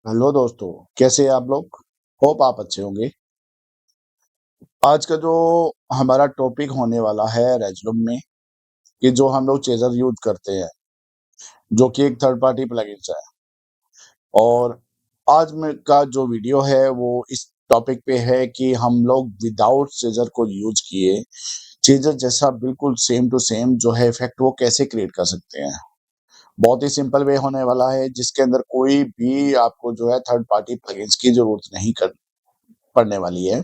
Hello दोस्तों, कैसे हैं आप लोग? होप आप अच्छे होंगे। आज का जो हमारा टॉपिक होने वाला है रेज़्यूम में, कि जो हम लोग चेज़र यूज़ करते हैं, जो कि एक थर्ड पार्टी प्लगइन्स है। और आज में का जो वीडियो है वो इस टॉपिक पे है कि हम लोग विदाउट चेज़र को यूज़ किए, चेज़र जैसा बिल्कुल सेम टू सेम जो है इफ़ेक्ट वो कैसे क्रिएट कर सकते हैं। बहुत ही सिंपल वे होने वाला है, जिसके अंदर कोई भी आपको जो है थर्ड पार्टी प्लगइन्स की ज़रूरत नहीं कर पड़ने वाली है।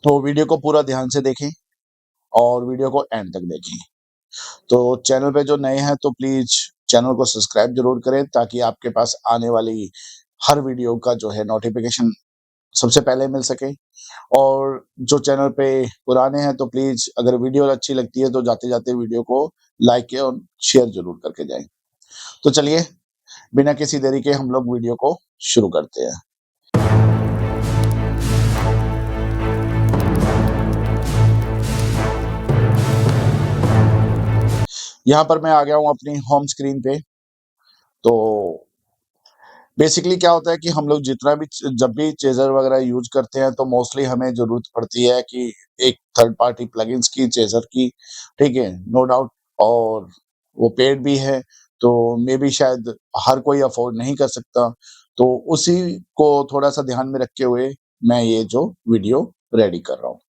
तो वीडियो को पूरा ध्यान से देखें और वीडियो को एंड तक देखें। तो चैनल पे जो नए हैं तो प्लीज़ चैनल को सब्सक्राइब ज़रूर करें, ताकि आपके पास आने वाली हर वीडियो का जो है नोटिफ़िकेशन सबसे पहले मिल सके। और जो चैनल पे पुराने हैं तो प्लीज़ अगर वीडियो अच्छी लगती है तो जाते-जाते वीडियो को लाइक और शेयर ज़रूर करके जाएँ। तो चलिए, बिना किसी देरी के हम लोग वीडियो को शुरू करते हैं। यहाँ पर मैं आ गया हूँ अपनी होम स्क्रीन पे। तो बेसिकली क्या होता है कि हम लोग जितना भी जब भी चेज़र वगैरह यूज़ करते हैं तो मोस्टली हमें ज़रूरत पड़ती है कि एक थर्ड पार्टी प्लगइन्स की, चेज़र की, ठीक है? No doubt. और वो पेड भी है, तो मेबी शायद हर कोई अफ़ोर्ड नहीं कर सकता। तो उसी को थोड़ा-सा ध्यान में रखते हुए मैं ये जो वीडियो रेडी कर रहा हूँ।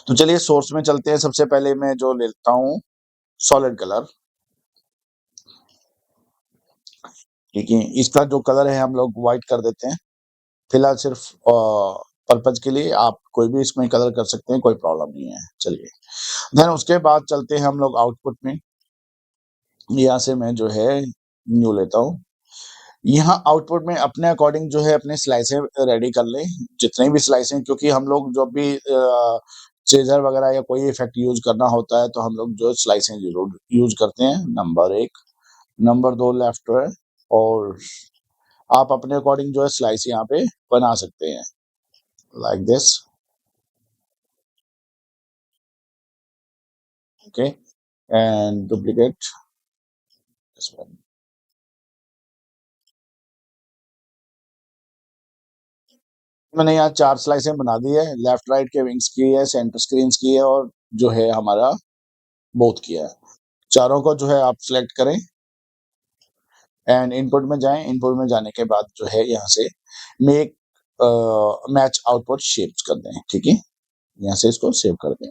तो चलिए सोर्स में चलते हैं। सबसे पहले मैं जो लेता हूँ सॉलिड कलर, ठीक है? इसका जो कलर है हम लोग व्हाइट कर देते हैं। फिलहाल सिर्फ पर्पज़ के लिए आप कोई भी इसमें कलर कर सकते हैं, कोई प्रॉब्लम नहीं है। चलिए, देन उसके बाद चलते हैं हम लोग आउटपुट में। यहाँ से मैं जो है न्यू लेता हूँ। यहाँ आउटपुट में अपने अकॉर्डिंग जो है अपने स्लाइसें रेडी कर लें, जितने भी स्लाइस हैं, क्योंकि हम लोग जब भी चेज़र वगैरह या कोई इफ़ेक्ट यूज़ करना होता है तो हम लोग जो स्लाइसें ज़रूर यूज़ करते हैं, नंबर 1। नंबर 2 लेफ्ट है, और आप अपने अकॉर्डिंग जो है स्लाइस यहाँ पे बना सकते हैं, like this. Okay, and duplicate this one. मैंने यहाँ 4 स्लाइसें बना दी है, लेफ्ट राइट के विंग्स की है, सेंटर स्क्रीन्स की है और जो है हमारा बोथ की है। चारों को जो है आप सिलेक्ट करें एंड इनपुट में जाएँ। इनपुट में जाने के बाद जो है यहाँ से मेक मैच आउटपुट शेप्स कर दें, ठीक है? यहाँ से इसको सेव कर दें।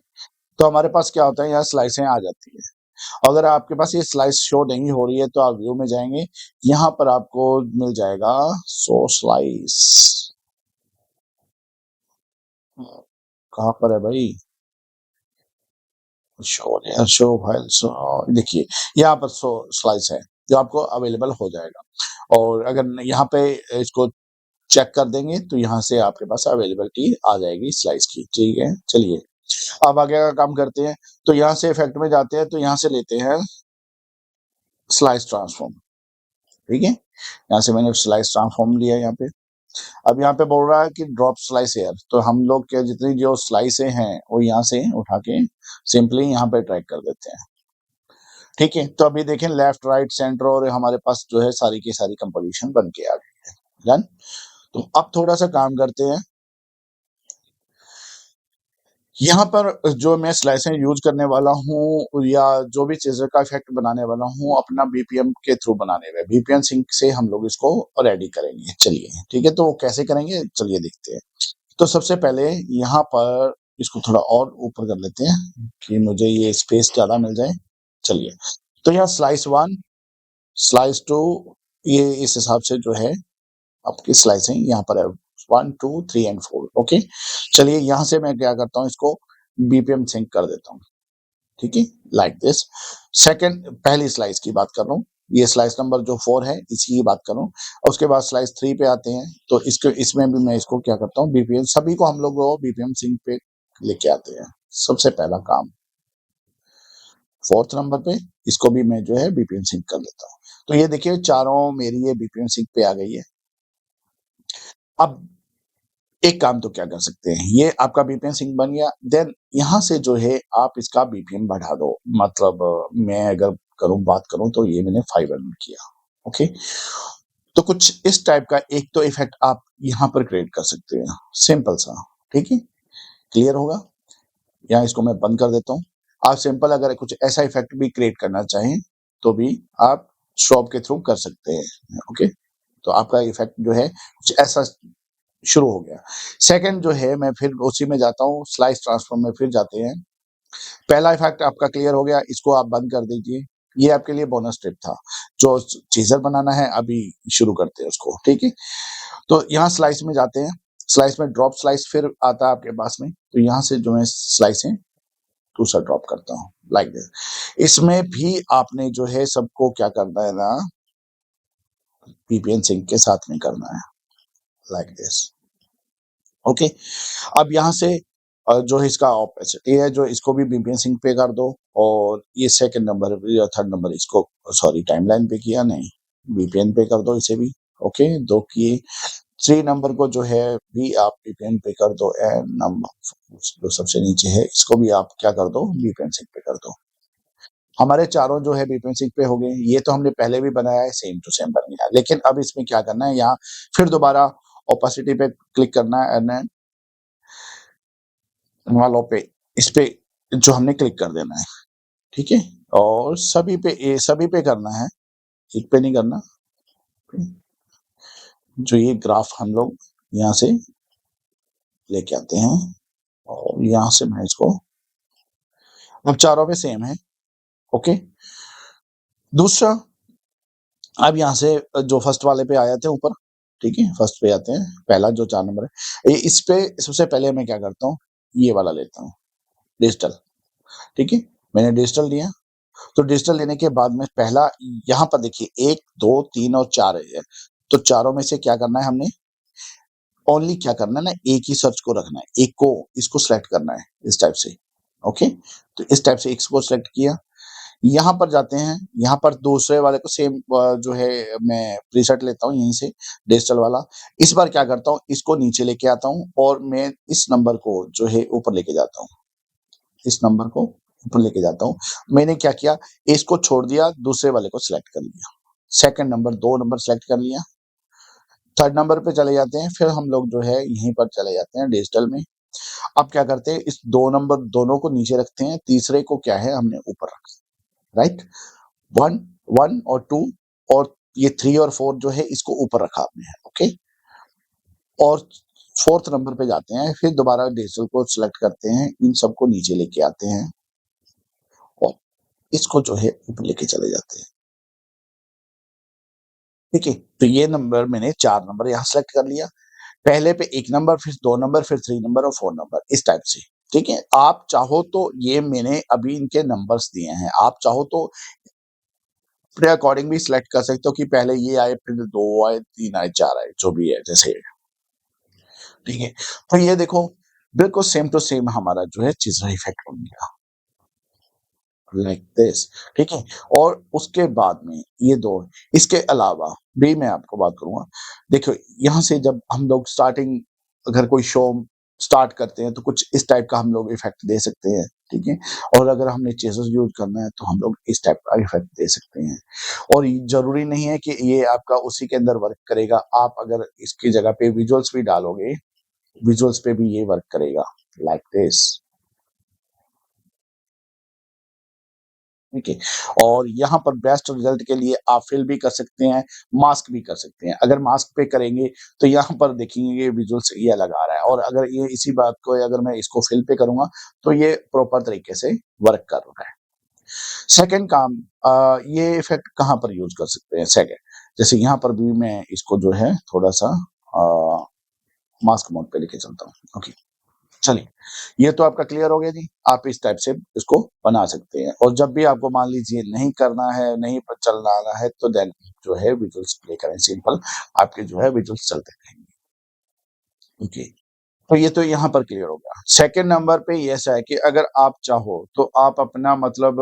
तो हमारे पास क्या होता है, यहाँ स्लाइसें आ जाती है। अगर आपके पास ये स्लाइस शो नहीं हो रही है तो आप व्यू में जाएँगे, यहाँ पर आपको मिल जाएगा शो स्लाइस। कहाँ पर है भाई? शो फाइल शो, देखिए यहाँ पर शो स्लाइस है, जो आपको अवेलेबल हो जाएगा। और अगर यहाँ पे इसको चेक कर देंगे तो यहाँ से आपके पास अवेलेबिलिटी आ जाएगी स्लाइस की, ठीक है? चलिए, अब आगे का काम करते हैं। तो यहाँ से इफ़ेक्ट में जाते हैं, तो यहाँ से लेते हैं स्लाइस ट्रांसफॉर्म, ठीक है? यहाँ से मैंने स्लाइस ट्रांसफॉर्म लिया यहाँ पे। अब यहाँ पे बोल रहा है कि ड्रॉप स्लाइस एयर, तो हम लोग के जितनी जो स्लाइसें हैं वो यहाँ से उठा के सिंपली यहाँ पे ड्रैग कर देते हैं, ठीक है? तो अभी देखें लेफ्ट, राइट, सेंटर और हमारे पास जो है सारी की सारी कंपोज़िशन बन के आ गई है। डन? तो अब थोड़ा-सा काम करते हैं। यहाँ पर जो मैं स्लाइसें यूज़ करने वाला हूँ या जो भी चीज़ें का इफ़ेक्ट बनाने वाला हूँ, अपना बीपीएम के थ्रू बनाने में, बीपीएम सिंक से हम लोग इसको रेडी करेंगे। चलिए, ठीक है? तो कैसे करेंगे? चलिए देखते हैं। तो सबसे पहले यहाँ पर इसको थोड़ा और ऊपर कर लेते हैं कि मुझे ये स्पेस ज़्यादा मिल जाए। चलिए, तो यहाँ स्लाइस 1, स्लाइस 2, ये इस हिसाब से जो है आपकी स्लाइसिंग यहाँ पर है 1, 2, 3 एंड 4, ओके। चलिए यहाँ से मैं क्या करता हूँ, इसको बीपीएम सिंक कर देता हूँ, ठीक है? Like this. सेकंड, पहली स्लाइस की बात कर रहा हूँ। ये स्लाइस नंबर जो 4 है इसी की बात कर रहा हूँ। और उसके बाद स्लाइस 3 पे आते हैं, तो इसके इसमें भी मैं इसको क्या करता हूँ, बीपीएम सभी को हम लोग वो बीपीएम सिंक पे लेके आते हैं। सबसे पहला काम। 4th नंबर पे इसको भी मैं जो है बीपीएम सिंक कर लेता हूँ। तो ये देखिए चारों मेरी ये बीपीएम सिंक पे आ गई है। अब एक काम तो क्या कर सकते हैं, ये आपका बीपीएम सिंक बन गया, देन यहाँ से जो है आप इसका बीपीएम बढ़ा दो। मतलब मैं अगर बात करूँ तो ये मैंने 500 किया, ओके। तो कुछ इस टाइप का एक तो इफेक्ट आप यहाँ पर क्रिएट कर सकते हैं, सिंपल सा, ठीक है? क्लियर होगा? यहाँ इसको मैं बंद कर देता हूँ। आप सिंपल अगर कुछ ऐसा इफेक्ट भी क्रिएट करना चाहें, तो भी आप शॉप के थ्रू कर सकते हैं, ओके? तो आपका इफेक्ट जो है कुछ ऐसा शुरू हो गया। सेकंड जो है मैं फिर उसी में जाता हूँ, स्लाइस ट्रांसफॉर्म में फिर जाते हैं। पहला इफेक्ट आपका क्लियर हो गया, इसको आप बंद कर दीजिए। ये आपके लिए बोनस टिप था। जो चीज़र बनाना है अभी शुरू करते हैं उसको, ठीक है? तो यहाँ स्लाइस में जाते हैं, स्लाइस में ड्रॉप स्लाइस फिर आता है आपके पास में, तो यहाँ से जो है स्लाइस है दूसरा ड्रॉप करता हूँ, लाइक दिस। इसमें भी आपने जो है सबको क्या करना है ना, वीपीएन सिंक के साथ में करना है, लाइक दिस, ओके? अब यहाँ से जो है इसका ऑपेसिटी है, जो इसको भी वीपीएन सिंक पे कर दो, और ये सेकंड नंबर या थर्ड नंबर इसको, सॉरी टाइमलाइन पे किया नहीं, वीपीएन पे कर दो इसे भी, ओके? 2 किए। 3 नंबर को जो है भी आप वीपीएन पे कर दो, एंड नंबर जो सबसे नीचे है इसको भी आप क्या कर दो, वीपीएन सिंक पे कर दो। हमारे चारों जो है वीपीएन सिंक पे हो गए। ये तो हमने पहले भी बनाया है, सेम टू सेम बन गया। लेकिन अब इसमें क्या करना है, यहाँ फिर दोबारा ओपेसिटी पे क्लिक करना है, एंड वालों पे, इस पे जो हमने क्लिक कर देना है, ठीक है? और सभी पे करना है, एक पे नहीं करना। जो ये ग्राफ हम लोग यहाँ से लेके आते हैं, और यहाँ से मैं इसको, अब चारों पे सेम है, ओके? दूसरा, अब यहाँ से जो फर्स्ट वाले पे आ जाते हैं ऊपर, ठीक है? फर्स्ट पे आते हैं, पहला जो 4 नंबर है। इस पे सबसे पहले मैं क्या करता हूँ, ये वाला लेता हूँ, डिजिटल, ठीक है? मैंने डिजिटल लिया, तो डिजिटल लेने के बाद में पहला यहाँ पर देखिए 1, 2, 3 और 4 है। तो चारों में से क्या करना है हमने, ओनली क्या करना है ना, एक ही सर्च को रखना है, एक को इसको सेलेक्ट करना है इस टाइप से, ओके? तो इस टाइप से इसको सेलेक्ट किया। यहाँ पर जाते हैं, यहाँ पर दूसरे वाले को सेम जो है मैं प्रीसेट लेता हूँ यहीं से, डिजिटल वाला। इस बार क्या करता हूँ, इसको नीचे लेके आता हूँ, और मैं इस नंबर को जो है ऊपर लेके जाता हूँ, इस नंबर को ऊपर लेके जाता हूँ। मैंने क्या किया, इसको छोड़ दिया, दूसरे वाले को सिलेक्ट कर लिया। सेकंड नंबर, 2 नंबर सिलेक्ट कर लिया। थर्ड नंबर पे चले जाते हैं, फिर हम लोग जो है यहीं पर चले जाते हैं डिजिटल में। अब क्या करते हैं, इस 2 नंबर दोनों को नीचे रखते हैं, तीसरे को क्या है हमने ऊपर रखा, राइट? 1, 1 और 2, और ये 3 और 4 जो है इसको ऊपर रखा आपने, ओके? और फोर्थ नंबर पे जाते हैं, फिर दोबारा डिजिटल को सिलेक्ट करते हैं, इन सबको नीचे लेके आते हैं, और इसको जो है ऊपर लेके चले जाते हैं, ठीक है? तो ये नंबर मैंने 4 नंबर यहाँ सेलेक्ट कर लिया। पहले पे 1 नंबर, फिर 2 नंबर, फिर 3 नंबर और 4 नंबर, इस टाइप से, ठीक है? आप चाहो तो ये मैंने अभी इनके नंबर्स दिए हैं, आप चाहो तो अपने अकॉर्डिंग भी सिलेक्ट कर सकते हो कि पहले ये आए, फिर 2 आए, 3 आए, 4 आए, जो भी है जैसे, ठीक है? तो ये देखो, बिल्कुल सेम टू सेम हमारा जो है चीज़र इफेक्ट बन गया, लाइक दिस, ठीक है? और उसके बाद में ये 2, इसके अलावा भी मैं आपको बात करूँगा। देखो, यहाँ से जब हम लोग स्टार्टिंग, अगर कोई शो स्टार्ट करते हैं, तो कुछ इस टाइप का हम लोग इफेक्ट दे सकते हैं, ठीक है? और अगर हमने चेज़र्स यूज़ करना है, तो हम लोग इस टाइप का इफेक्ट दे सकते हैं। और ज़रूरी नहीं है कि ये आपका उसी के अंदर वर्क करेगा, आप अगर इसकी जगह पे विजुअल्स भी डालोगे, विजुअल्स पे भी ये वर्क करेगा, लाइक दिस, ठीक है? और यहाँ पर बेस्ट रिजल्ट के लिए आप फिल भी कर सकते हैं, मास्क भी कर सकते हैं। अगर मास्क पे करेंगे, तो यहाँ पर देखेंगे ये विजुअल्स ये अलग आ रहा है, और अगर ये इसी बात को अगर मैं इसको फिल पे करूँगा, तो ये प्रॉपर तरीके से वर्क कर रहा है। सेकंड काम, ये इफ़ेक्ट कहाँ पर यूज़ कर सकते हैं सेकंड, जैसे यहाँ पर भी मैं इसको जो है थोड़ा-सा अ, मास्क मोड पे लेके चलता हूँ। ओके। चलिए, ये तो आपका क्लियर हो गया जी। आप इस टाइप से इसको बना सकते हैं, और जब भी आपको मान लीजिए नहीं करना है, नहीं प चलाना है, तो देन जो है विजुअल्स प्ले करें सिंपल, आपके जो है विजुअल्स चलते रहेंगे। ओके, तो ये तो यहाँ पर क्लियर हो गया। सेकंड नंबर पे ये ऐसा है कि अगर आप चाहो, तो आप अपना मतलब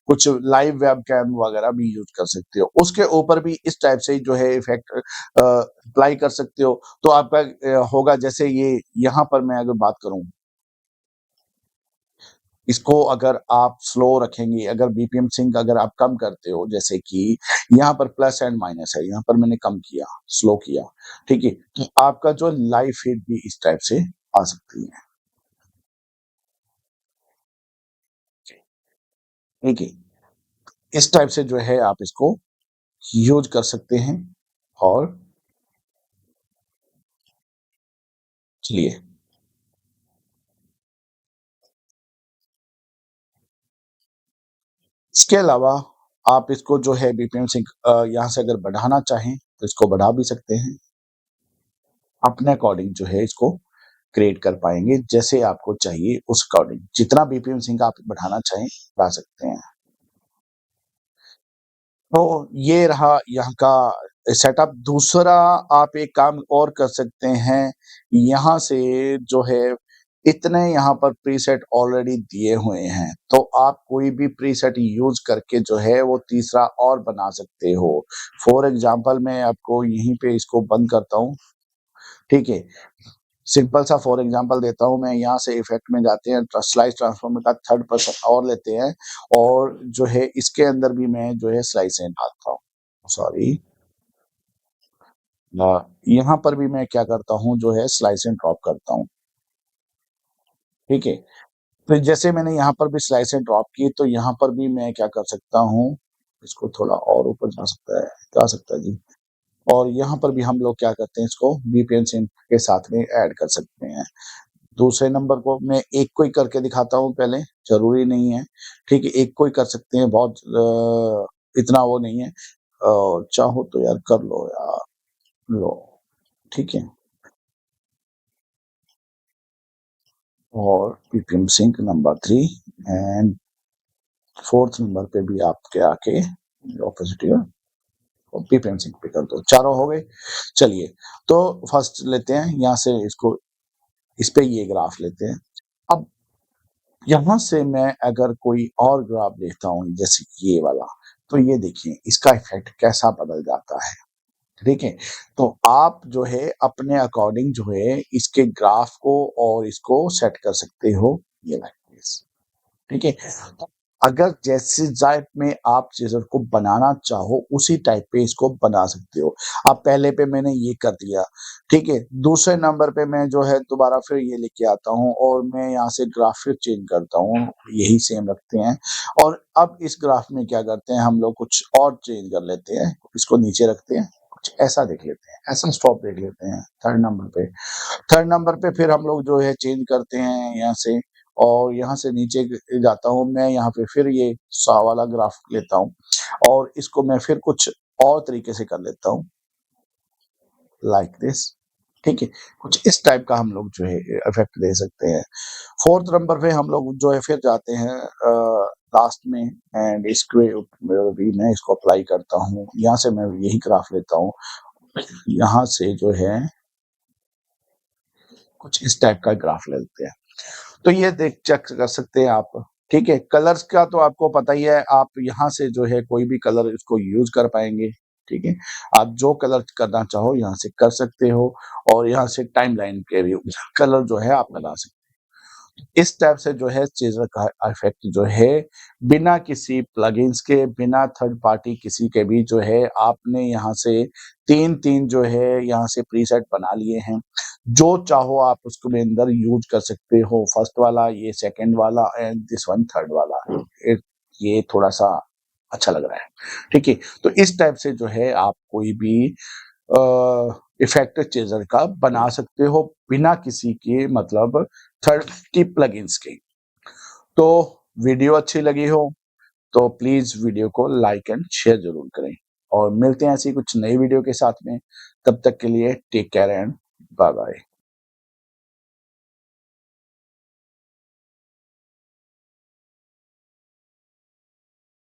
कुछ लाइव वेबकैम वगैरह भी यूज़ कर सकते हो। उसके ऊपर भी इस टाइप से जो है इफ़ेक्ट अप्लाई कर सकते हो। तो आपका होगा, जैसे ये यहाँ पर मैं अगर बात करूँ, इसको अगर आप स्लो रखेंगे, अगर बीपीएम सिंक अगर आप कम करते हो, जैसे कि यहाँ पर प्लस एंड माइनस है, यहाँ पर मैंने कम किया, स्लो किया, ठीक है? तो आपका जो लाइव फीड भी इस टाइप से आ सकती है। ठीक है? इस टाइप से जो है आप इसको यूज़ कर सकते हैं और चलिए, इसके अलावा आप इसको जो है बीपीएम सिंक यहाँ से अगर बढ़ाना चाहें, तो इसको बढ़ा भी सकते हैं। अपने अकॉर्डिंग जो है इसको क्रिएट कर पाएँगे, जैसे आपको चाहिए उस अकॉर्डिंग। जितना बीपीएम सिंक आप बढ़ाना चाहें, बढ़ा सकते हैं। तो ये रहा यहाँ का सेटअप। दूसरा आप एक काम और कर सकते हैं, यहाँ से जो है इतने यहाँ पर प्रीसेट ऑलरेडी दिए हुए हैं, तो आप कोई भी प्रीसेट यूज़ करके जो है वो तीसरा और बना सकते हो। फॉर एग्ज़ाम्पल मैं आपको यहीं पे इसको बंद करता हूँ, ठीक है? सिंपल सा फॉर एग्ज़ाम्पल देता हूँ मैं, यहाँ से इफ़ेक्ट में जाते हैं, स्लाइस ट्रांसफॉर्मर का थर्ड पर्सन और लेते हैं और जो है इसके अंदर भी मैं जो है स्लाइसें डालता हूँ। सॉरी, यहाँ पर भी मैं क्या करता हूँ जो है स्लाइस एंड ड्रॉप करता हूँ, ठीक है? तो जैसे मैंने यहाँ पर भी स्लाइस एंड ड्रॉप की, तो यहाँ पर भी मैं क्या कर सकता हूँ, इसको थोड़ा और ऊपर जा सकता है जी। और यहाँ पर भी हम लोग क्या करते हैं, इसको बीपीएन सिंक के साथ में ऐड कर सकते हैं। दूसरे नंबर को मैं एक को ही करके दिखाता हूँ पहले, ज़रूरी नहीं है, ठीक है? एक को ही कर सकते हैं, बहुत इतना वो नहीं है। चाहो तो यार कर लो यार, लो, ठीक है? और BPM sync number 3 and 4th number पे भी आपके आके ऑपोजिट और बीपीएम सिंक पे कर दो, चारों हो गए। चलिए, तो फर्स्ट लेते हैं यहाँ से इसको, इस पे ये ग्राफ लेते हैं। अब यहाँ से मैं अगर कोई और ग्राफ देखता हूँ, जैसे कि ये वाला, तो ये देखिए इसका इफ़ेक्ट कैसा बदल जाता है, ठीक है? तो आप जो है अपने अकॉर्डिंग जो है इसके ग्राफ को और इसको सेट कर सकते हो, ये लाइक दिस। ठीक है? तो अगर जैसे टाइप में आप चीज़ों को बनाना चाहो, उसी टाइप पे इसको बना सकते हो। अब पहले पे मैंने ये कर दिया, ठीक है? दूसरे नंबर पे मैं जो है दोबारा फिर ये लेके आता हूँ और मैं यहाँ से ग्राफ फिर चेंज करता हूँ, यही सेम रखते हैं और अब इस ग्राफ में क्या करते हैं हम लोग कुछ और चेंज कर लेते हैं, इसको नीचे रखते हैं, कुछ ऐसा देख लेते हैं, ऐसा स्टॉप देख लेते हैं 3rd नंबर पे। 3rd नंबर पे फिर हम लोग जो है चेंज करते हैं यहाँ से और यहाँ से नीचे जाता हूँ मैं, यहाँ पे फिर ये सा वाला ग्राफ लेता हूँ और इसको मैं फिर कुछ और तरीके से कर लेता हूँ, लाइक दिस, ठीक है? कुछ इस टाइप का हम लोग जो है इफ़ेक्ट दे सकते हैं। 4th नंबर पे हम लोग जो है फिर जाते हैं लास्ट में एंड इसके भी मैं इसको अप्लाई करता हूँ। यहाँ से मैं यही ग्राफ लेता हूँ, यहाँ से जो है कुछ इस टाइप का ग्राफ लेते हैं। तो ये देख चेक कर सकते हैं आप, ठीक है? कलर्स का तो आपको पता ही है, आप यहाँ से जो है कोई भी कलर इसको यूज़ कर पाएँगे, ठीक है? आप जो कलर करना चाहो यहाँ से कर सकते हो और यहाँ से टाइमलाइन के भी कलर जो है आप लगा सकते हो। इस टाइप से जो है चीज़ों का इफ़ेक्ट जो है बिना किसी प्लगइन्स के, बिना थर्ड पार्टी किसी के भी जो है आपने यहाँ से 3-3 जो है यहाँ से प्रीसेट बना लिए हैं। जो चाहो आप उसको में अंदर यूज़ कर सकते हो। फर्स्ट वाला, ये सेकंड वाला एंड दिस वन थर्ड वाला। ये थोड़ा-सा अच्छा लग रहा है, ठीक है? तो इस टाइप से जो है आप कोई भी इफ़ेक्ट चेज़र का बना सकते हो बिना किसी के मतलब थर्ड पार्टी प्लगइन्स के। तो वीडियो अच्छी लगी हो तो प्लीज़ वीडियो को लाइक एंड शेयर ज़रूर करें और मिलते हैं ऐसी कुछ नई वीडियो के साथ में। तब तक के लिए टेक केयर एंड बाय-बाय।